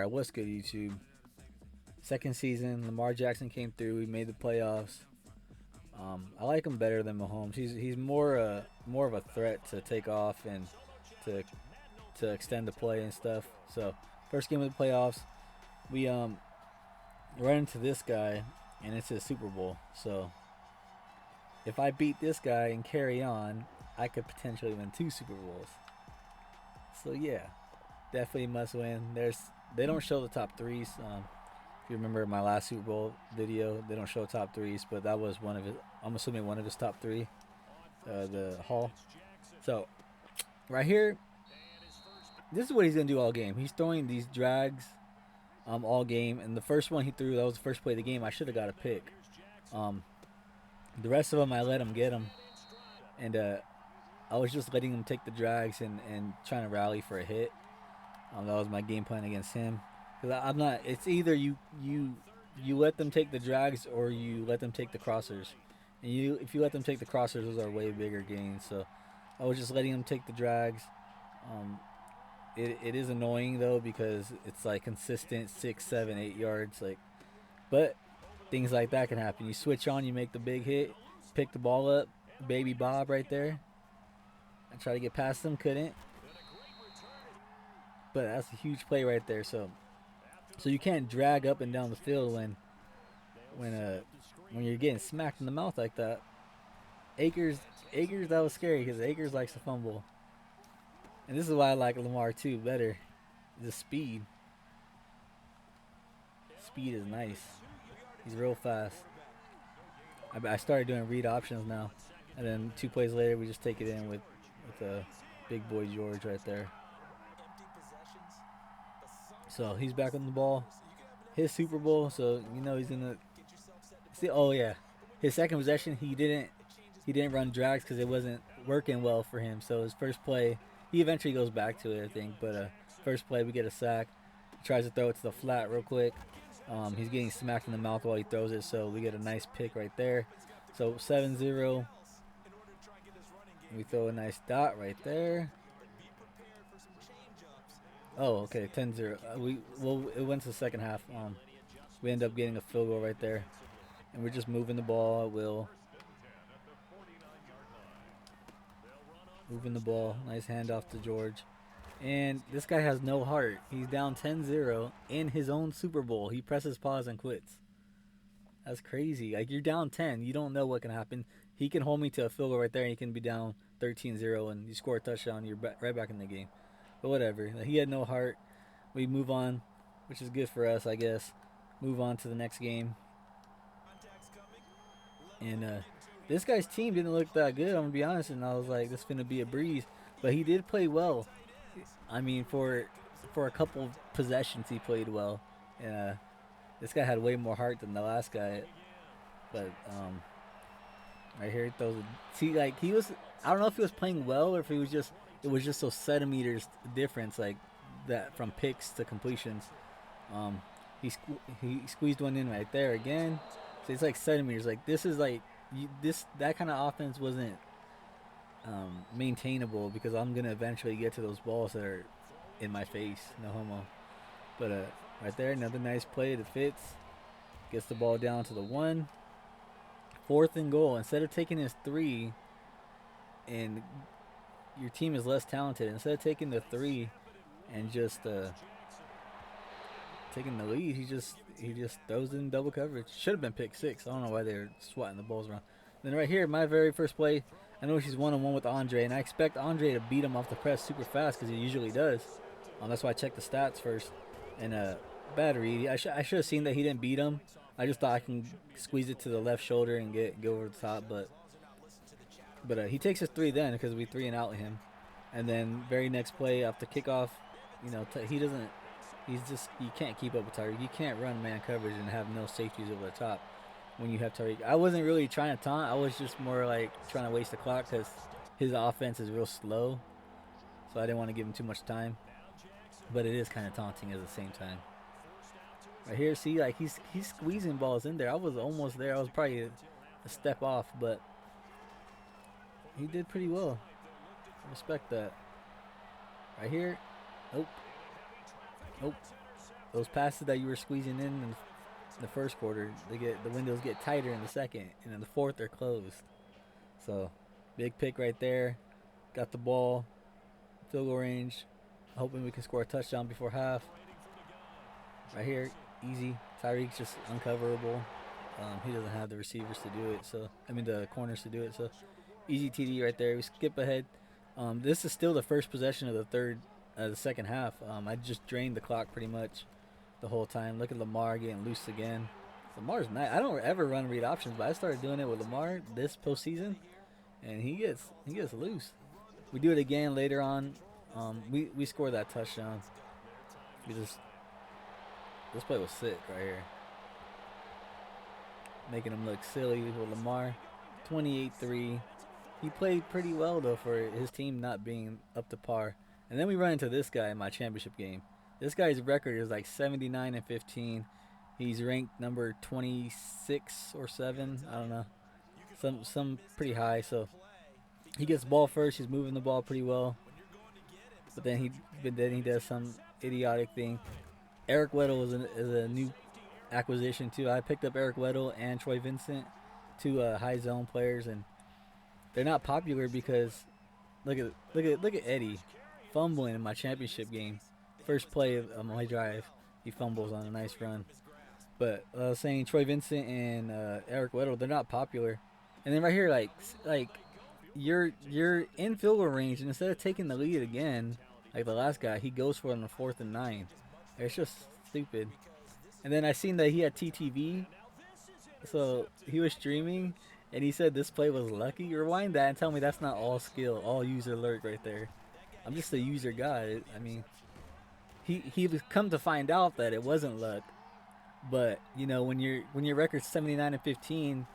Alright, what's good, YouTube? Second season, Lamar Jackson came through. We made the playoffs. I like him better than Mahomes. He's more of a threat to take off and to extend the play and stuff. So first game of the playoffs, we run into this guy, and it's his Super Bowl. So if I beat this guy and carry on, I could potentially win 2 Super Bowls. So yeah, definitely must win. They don't show the top threes. If you remember my last Super Bowl video, they don't show top threes, but that was one of his. I'm assuming one of his top three, the Hall. So right here, this is what he's gonna do all game. He's throwing these drags, all game. And the first one he threw, that was the first play of the game. I should have got a pick. Um, the rest of them, I let him get them, and I was just letting him take the drags and trying to rally for a hit. That was my game plan against him. Because I'm not. It's either you let them take the drags or you let them take the crossers. And if you let them take the crossers, those are way bigger gains. So I was just letting them take the drags. It is annoying though because it's like consistent 6, 7, 8 yards. But things like that can happen. You switch on, you make the big hit, pick the ball up, baby Bob right there. I tried to get past him, couldn't. But that's a huge play right there. So you can't drag up and down the field when you're getting smacked in the mouth like that. Akers, that was scary because Akers likes to fumble, and this is why I like Lamar too better. The speed. Speed is nice. He's real fast. I started doing read options now, and then 2 plays later we just take it in with big boy George right there. So he's back on the ball. His Super Bowl, so he's gonna see. Oh yeah, his second possession he didn't run drags because it wasn't working well for him. So his first play, he eventually goes back to it, I think. But first play we get a sack. He tries to throw it to the flat real quick. He's getting smacked in the mouth while he throws it, so we get a nice pick right there. So 7-0. We throw a nice dot right there. Oh, okay, 10-0. It went to the second half. We end up getting a field goal right there, and we're just moving the ball at will. Moving the ball, nice handoff to George. And this guy has no heart. He's down 10-0 in his own Super Bowl. He presses pause and quits. That's crazy. Like, you're down 10. You don't know what can happen. He can hold me to a field goal right there, and he can be down 13-0, and you score a touchdown, you're right back in the game. But whatever. He had no heart. We move on, which is good for us, I guess. Move on to the next game. And this guy's team didn't look that good, I'm going to be honest, and I was like, this is going to be a breeze. But he did play well. I mean, for a couple possessions, he played well. This guy had way more heart than the last guy. But right here, he throws. See, like he was. I don't know if he was playing well or if he was just. It was just so centimeters difference, like that from picks to completions. He squeezed one in right there again. So it's like centimeters. Like this is like that kind of offense wasn't maintainable because I'm gonna eventually get to those balls that are in my face. No homo. But right there, another nice play that fits. Gets the ball down to the 1. 4th and goal. Instead of taking his 3, and your team is less talented, instead of taking the 3 and just taking the lead, he just throws it in double coverage. Should have been pick 6. I don't know why they're swatting the balls around. Then right here, my very first play, I know she's 1-on-1 with Andre, and I expect Andre to beat him off the press super fast because he usually does. That's why I checked the stats first. And bad read. I should have seen that he didn't beat him. I just thought I can squeeze it to the left shoulder and go over the top, but he takes his 3 then because we 3 and out him. And then very next play after kickoff, he doesn't. He's just, you can't keep up with Tyreek. You can't run man coverage and have no safeties over the top when you have Tyreek. I wasn't really trying to taunt. I was just more like trying to waste the clock because his offense is real slow, so I didn't want to give him too much time. But it is kind of taunting at the same time. Right here, see, like he's squeezing balls in there. I was almost there. I was probably a step off, but he did pretty well. I respect that. Right here, nope. those passes that you were squeezing in the first quarter, the windows get tighter in the second, and in the fourth they're closed. So, big pick right there. Got the ball, field goal range, hoping we can score a touchdown before half. Right here, easy. Tyreek's just uncoverable. He doesn't have the receivers to do it, so the corners to do it. So, easy TD right there. We skip ahead. This is still the first possession of the second half. I just drained the clock pretty much the whole time. Look at Lamar getting loose again. Lamar's nice. I don't ever run read options, but I started doing it with Lamar this postseason, and he gets loose. We do it again later on. We score that touchdown. This play was sick right here, making him look silly with Lamar. 28-3. He played pretty well though for his team not being up to par. And then we run into this guy in my championship game. This guy's record is like 79-15. He's ranked number 26 or 7. I don't know. Some pretty high. So he gets ball first. He's moving the ball pretty well. But then he does some idiotic thing. Eric Weddle is a new acquisition too. I picked up Eric Weddle and Troy Vincent, two high zone players, and they're not popular because look at Eddie fumbling in my championship game. First play of my drive, he fumbles on a nice run. But I was saying Troy Vincent and Eric Weddle, they're not popular. And then right here, like you're in field goal range, and instead of taking the lead again, like the last guy, he goes for it on the 4th and 9. It's just stupid. And then I seen that he had TTV, so he was streaming, and he said this play was lucky. Rewind that and tell me that's not all skill, all user lurk right there. I'm just a user guy. I mean, he was come to find out that it wasn't luck. But you know, when your record's 79-15,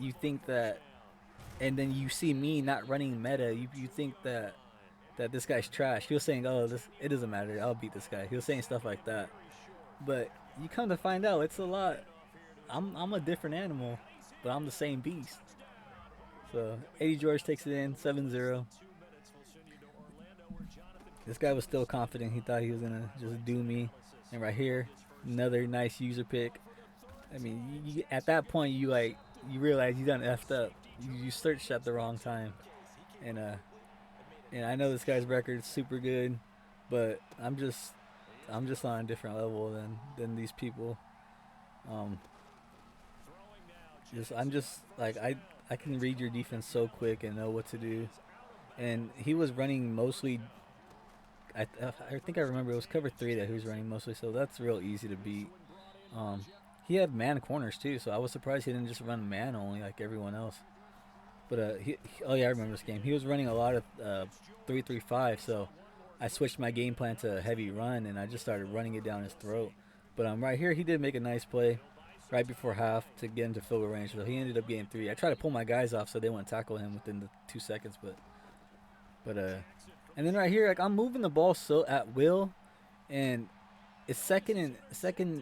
you think that, and then you see me not running meta, you think that this guy's trash. He was saying, "Oh, it doesn't matter. I'll beat this guy." He was saying stuff like that. But you come to find out, it's a lot. I'm a different animal, but I'm the same beast. So Eddie George takes it in 7-0. This guy was still confident. He thought he was gonna just do me. And right here, another nice user pick. I mean, at that point, you realize you done effed up. You searched at the wrong time, and I know this guy's record is super good, but I'm just on a different level than these people. I'm just like I can read your defense so quick and know what to do. And he was running mostly. I think I remember it was cover 3 that he was running mostly, so that's real easy to beat. He had man corners too, so I was surprised he didn't just run man only like everyone else. But oh yeah, I remember this game. He was running a lot of 3-3-5, so I switched my game plan to heavy run, and I just started running it down his throat. But right here, he did make a nice play right before half to get into field goal range, so he ended up getting 3. I tried to pull my guys off so they wouldn't tackle him within the 2 seconds, but and then right here, like I'm moving the ball so at will, and it's second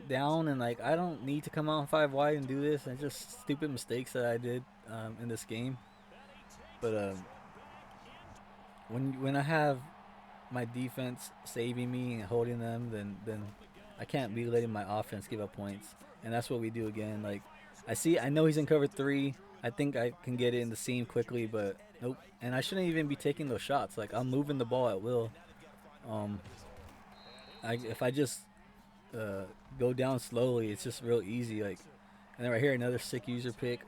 down, and like I don't need to come out 5 wide and do this. And just stupid mistakes that I did in this game. But when I have my defense saving me and holding them, then I can't be letting my offense give up points, and that's what we do again. Like I know he's in cover 3. I think I can get it in the seam quickly, but nope. And I shouldn't even be taking those shots. Like I'm moving the ball at will. If I just go down slowly, it's just real easy. Like, and then right here, another sick user pick.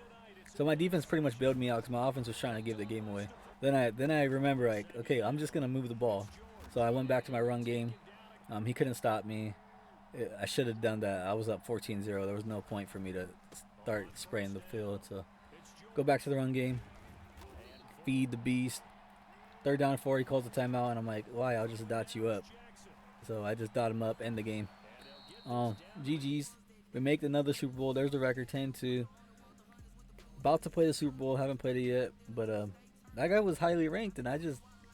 So my defense pretty much bailed me out because my offense was trying to give the game away. Then I remember like, okay, I'm just gonna move the ball. So I went back to my run game. He couldn't stop me. I should have done that. I was up 14-0. There was no point for me to start spraying the field. So go back to the run game. Feed the beast. 3rd down and 4. He calls the timeout, and I'm like, why? I'll just dot you up. So I just dot him up, end the game. GG's. We make another Super Bowl. There's the record, 10-2. About to play the Super Bowl. Haven't played it yet, but that guy was highly ranked, and I'm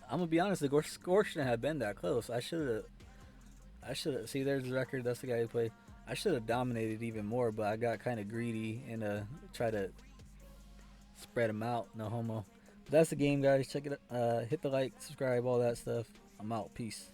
gonna be honest. The score shouldn't have been that close. I should have. See, there's the record. That's the guy who played. I should have dominated even more, but I got kind of greedy and tried to spread him out. No homo. But that's the game, guys. Check it. Hit the like, subscribe, all that stuff. I'm out. Peace.